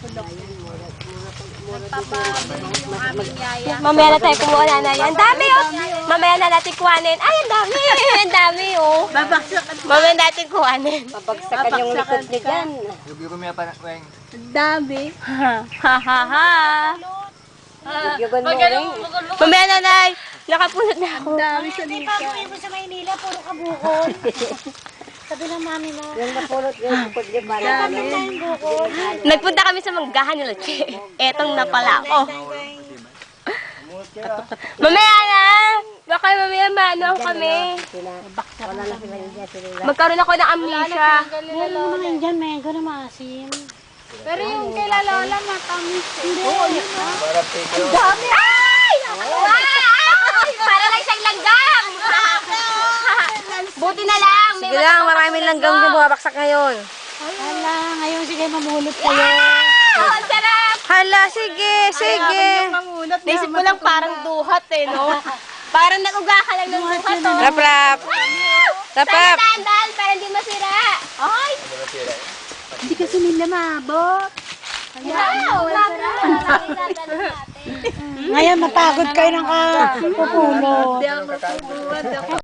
Nagpapabili yung aming yaya. Mamaya na tayo kumuha na yan. Ang dami oh! Mamaya na natin kuhanin. Ay, ang dami! Ang dami oh! Babaksakan. Mamaya natin kuhanin. Pabagsakan yung likod niya dyan. Ang dami. Ha ha ha! Bigyan mo rin. Mamaya na, Nay! Nakapunod na ako. Ang dami sa Hindi nika. pa mo sa Maynila, puro kabukol. Sabi ng mami mo, Yung napulot yung likod niya para Dami. tayong bukol. Nagpunta kami sa manggahan nila, Che. Etong na pala ako. Mamaya na! Baka mamaya maano kami. wala na sila yung dyan. Sila Magkaroon ako ng amnesia. Meron naman yun dyan, mango na maasim. Pero yung kay Lola matamis. Hindi, yun na. Dami! Ay! Ay! Para lang siyang langgam! Buti na lang. Sige lang, maraming langgam yung bumabaksak ngayon. Hala, ngayon sige mamulot kayo. Oh, ang sarap! Hala, sige, sige. Naisip ko lang parang duhat eh, no? Parang nag-uga ka lang ng duhat, oh. Rap, rap. Rap, rap. Tandaan, para hindi masira. Ay! Hindi kasi nila maabot. Wow! Ang sarap! Ngayon, mapagod kayo ng kapupulot. Hindi ako magpupuwad.